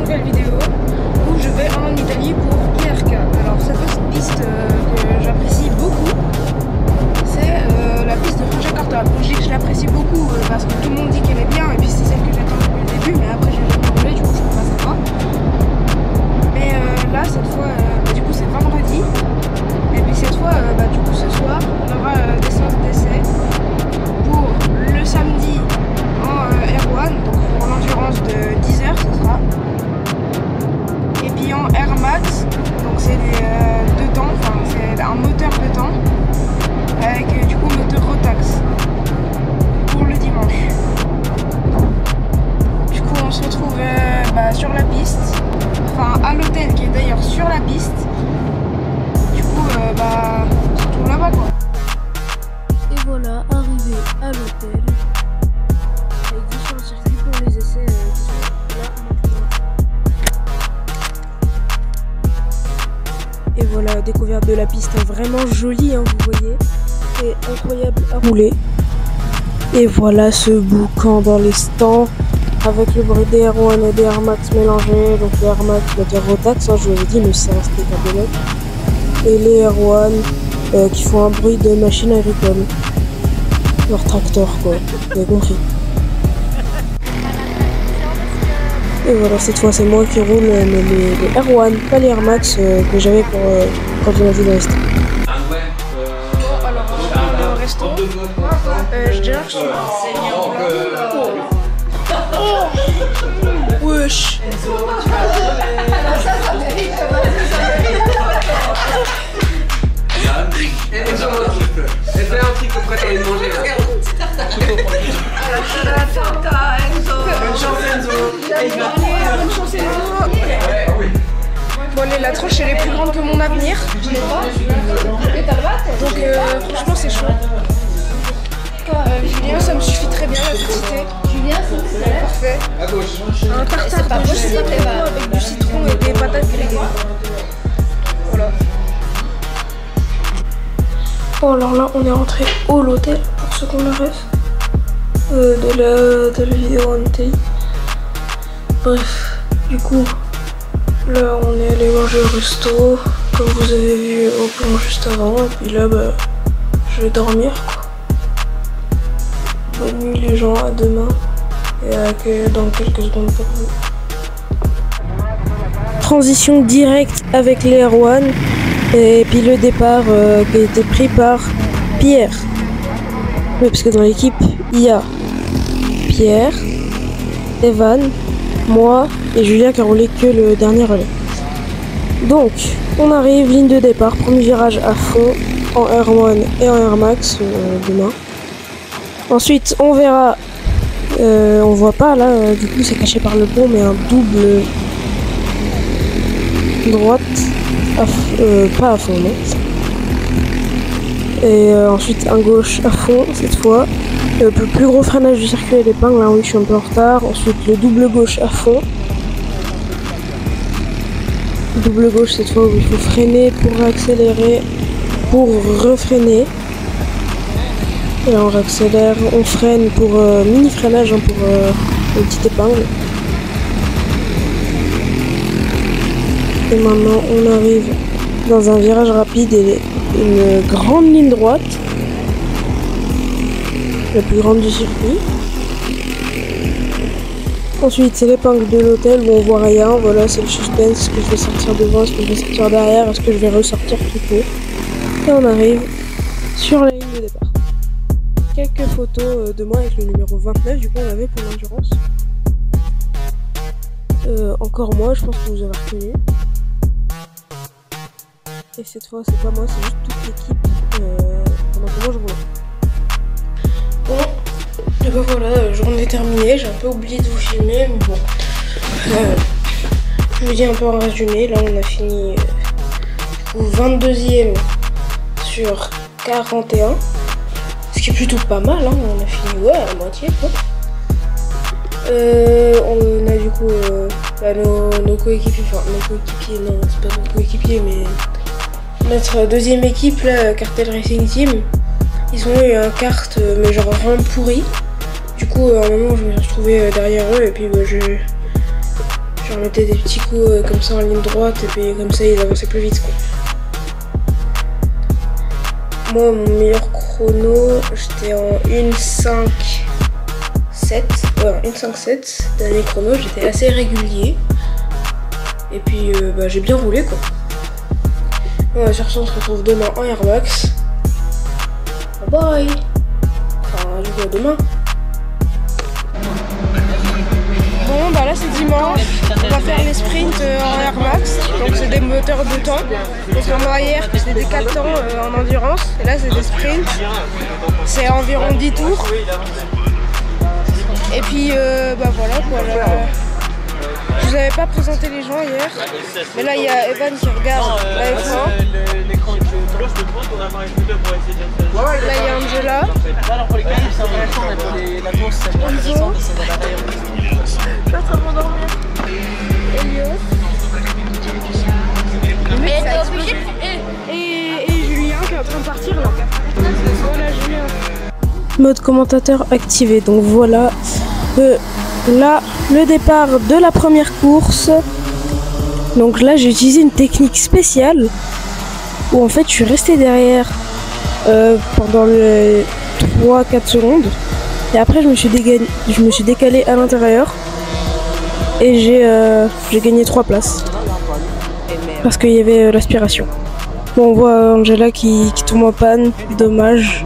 nouvelle vidéo où je vais en Italie pour IRK. Alors cette piste que j'apprécie beaucoup, c'est la piste de Francescorta. Je dis que je l'apprécie beaucoup parce que tout le monde dit qu'elle est bien et puis c'est celle que j'attends depuis le début, mais après j'ai jamais roulé, du coup je trouve pas sympa. Mais là cette fois, du coup c'est vendredi et puis cette fois, du coup ce soir on aura des séances d'essai pour le samedi en R1, donc pour l'endurance de 10 heures ce sera. Et puis en Air Max, donc c'est des 2 temps, enfin c'est un moteur de temps avec du coup moteur Rotax pour le dimanche. Du coup on se retrouve sur la piste, enfin à l'hôtel qui est d'ailleurs sur la piste. Du coup on se retrouve là-bas quoi. Et voilà, arrivé à l'hôtel. Avec différents circuits pour les essais qui sont là maintenant. Et voilà, découverte de la piste vraiment jolie, hein, vous voyez. Et incroyable à rouler. Et voilà ce boucan dans les stands avec le bruit des R1 et des Air Max mélangés. Donc les Air Max, moteur Rotax, hein, je vous l'ai dit, mais c'est un steak à bloc. Et les R1 qui font un bruit de machine agricole. Leur tracteur quoi, vous avez compris. Et voilà, cette fois c'est moi qui roule les R1, pas les Air Max que j'avais pour quand on a vu le reste. Bon alors le resto, je dirais que oh wesh. Elle fait un truc comme quoi t'as envie de manger là. Bonne chance Enzo. Bon allez, la tranche elle est plus grande que mon avenir. Donc franchement c'est chaud. Julien, ça me suffit très bien la quantité. Julien, c'est parfait. À gauche. Un tartare de possible avec du citron et des patates grillées. Voilà. Bon alors là on est rentré au l'hôtel pour ceux qu'on a rêve de la vidéo en Italie. Bref, du coup là on est allé manger au resto comme vous avez vu au plan juste avant et puis là je vais dormir quoi. Bonne nuit les gens, à demain et dans quelques secondes pour vous. Transition directe avec les R1 et puis le départ qui a été pris par Pierre. Oui, parce que dans l'équipe il y a Pierre, Evan, moi et Julien qui a roulé que le dernier relais. Donc on arrive, ligne de départ, premier virage à fond en R1 et en Air Max demain. Ensuite on verra, on voit pas là, du coup c'est caché par le pont, mais un double droite, pas à fond non. Et ensuite un gauche à fond cette fois, le plus gros freinage du circuit et l'épingle, là oui je suis un peu en retard. Ensuite le double gauche à fond. Double gauche cette fois où il faut freiner pour accélérer, pour refreiner. Et là on réaccélère, on freine pour mini freinage hein, pour une petite épingle. Et maintenant on arrive dans un virage rapide et une grande ligne droite, la plus grande du circuit. Ensuite c'est l'épingle de l'hôtel où on voit rien, voilà c'est le suspense, est-ce que je vais sortir devant, est-ce que je vais sortir derrière, est-ce que je vais ressortir tout court. Et on arrive sur la ligne de départ. Quelques photos de moi avec le numéro 29, du coup on l'avait pour l'endurance. Encore moi, je pense que vous avez reconnu. Et cette fois c'est pas moi, c'est juste toute l'équipe pendant que moi je roule. Bon, et ben voilà, journée terminée, j'ai un peu oublié de vous filmer, mais bon. Je vous dis un peu en résumé, là on a fini au 22e sur 41. Ce qui est plutôt pas mal, hein. On a fini à la moitié quoi. On a du coup nos coéquipiers, enfin nos coéquipiers, non c'est pas nos coéquipiers mais notre deuxième équipe là, Cartel Racing Team, ils ont eu un kart mais genre vraiment pourri. Du coup à un moment je me suis retrouvée derrière eux et puis Je leur mettais des petits coups comme ça en ligne droite et puis comme ça ils avançaient plus vite quoi. Moi mon meilleur chrono j'étais en 1.5.7. Ouais, 1.5.7 dernier chrono, j'étais assez régulier. Et puis bah, j'ai bien roulé quoi. Bon, sur ça on se retrouve demain en Air Max. Bye bye. Enfin du coup à demain. Bon bah là c'est dimanche, on va faire les sprints en Air Max, donc c'est des moteurs de temps, contrairement à hier que c'était des 4 temps en endurance, et là c'est des sprints, c'est environ 10 tours, et puis bah voilà quoi, là, je vous avais pas présenté les gens hier, mais là il y a Evan qui regarde la F1, là il y a Angela, pas trop m'endormir. Elliot. Et Julien qui est en train de partir là. Voilà Julien. Mode commentateur activé. Donc voilà là le départ de la première course. Donc là j'ai utilisé une technique spéciale où en fait je suis restée derrière pendant les 3-4 secondes. Et après je me suis décalé à l'intérieur et j'ai gagné 3 places parce qu'il y avait l'aspiration. Bon, on voit Angela qui tombe en panne, dommage.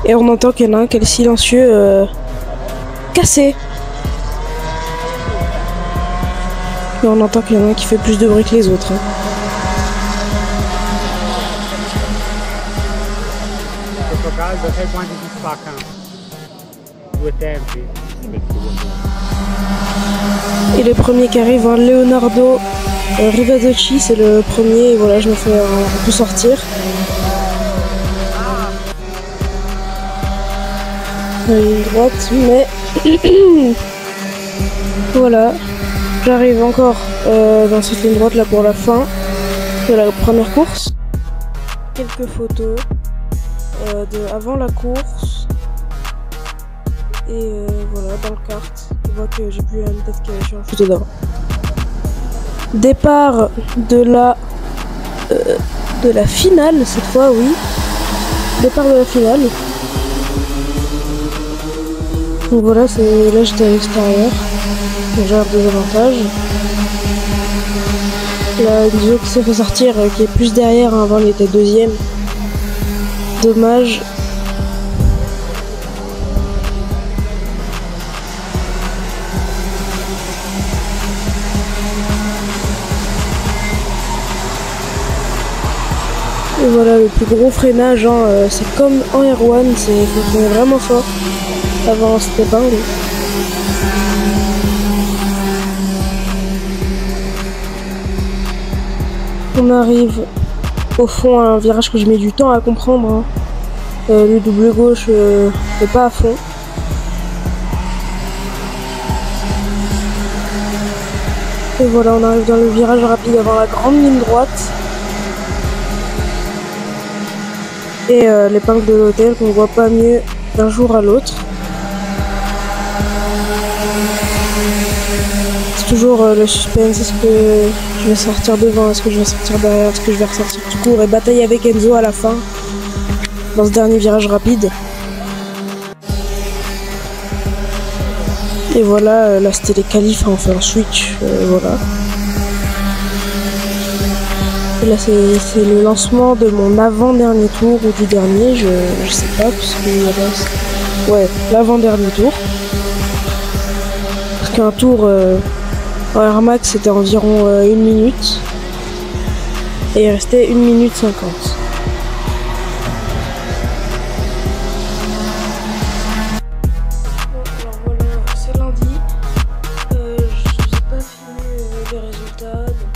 Et on entend qu'il y en a un qui est le silencieux cassé. Et on entend qu'il y en a un qui fait plus de bruit que les autres. Hein. Et le premier qui arrive, hein, Leonardo Rivazzacchi, c'est le premier. Et voilà, je me fais un peu sortir. Une droite, mais voilà, j'arrive encore dans cette ligne droite là pour la fin de la première course. Quelques photos avant la course. Et voilà, dans le kart, on voit que j'ai plus la même tête que sur la photo d'avant. Départ de la finale, cette fois, oui. Départ de la finale. Donc voilà, là j'étais à l'extérieur. Donc j'ai un désavantage. Là, une duo qui s'est fait sortir, qui est plus derrière, hein, avant il était deuxième. Dommage. Et voilà, le plus gros freinage, hein, c'est comme en R1, il faut freiner vraiment fort avant cette épingle. On arrive au fond à un virage que je mets du temps à comprendre. Hein. Le double gauche n'est pas à fond. Et voilà, on arrive dans le virage rapide avant la grande ligne droite. Et l'épingle de l'hôtel qu'on voit pas mieux d'un jour à l'autre. C'est toujours le suspense, est-ce que je vais sortir devant, est-ce que je vais sortir derrière, est-ce que je vais ressortir tout court et batailler avec Enzo à la fin dans ce dernier virage rapide. Et voilà, là c'était les qualifs, on fait un switch, voilà. Et là c'est le lancement de mon avant-dernier tour ou du dernier, je sais pas, puisqu'il reste... Ouais, l'avant-dernier tour. Parce qu'un tour en Air Max c'était environ 1 minute. Et il restait 1 minute 50. Alors voilà, c'est lundi. Je n'ai pas fini les résultats, donc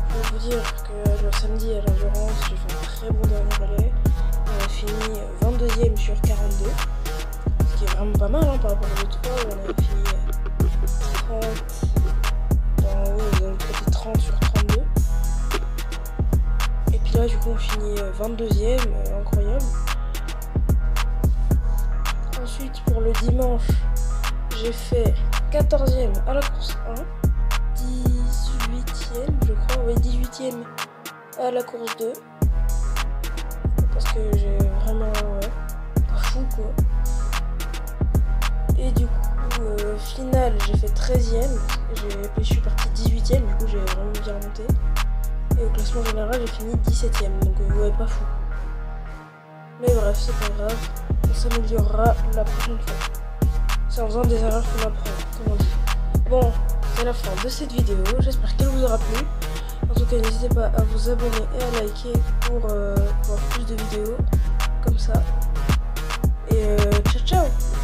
je vais vous dire que le samedi à l'endurance, j'ai fait un très bon dernier relais. On a fini 22e sur 42, ce qui est vraiment pas mal hein, par rapport aux autres fois où on avait fini 30 sur 32. Et puis là du coup on finit 22e, incroyable. Ensuite pour le dimanche, j'ai fait 14e à la course 1, 18e je crois, oui 18e à la course 2, parce que j'ai vraiment, pas fou quoi. Et du coup, finale, j'ai fait 13e, je suis parti 18e, du coup j'ai vraiment bien monté. Et au classement général, j'ai fini 17e, donc ouais, pas fou. Mais bref, c'est pas grave, on s'améliorera la prochaine fois. C'est en faisant des erreurs qu'on apprend, comme on dit. Bon, c'est la fin de cette vidéo, j'espère qu'elle vous aura plu. En tout cas, n'hésitez pas à vous abonner et à liker pour voir plus de vidéos comme ça. Et ciao ciao!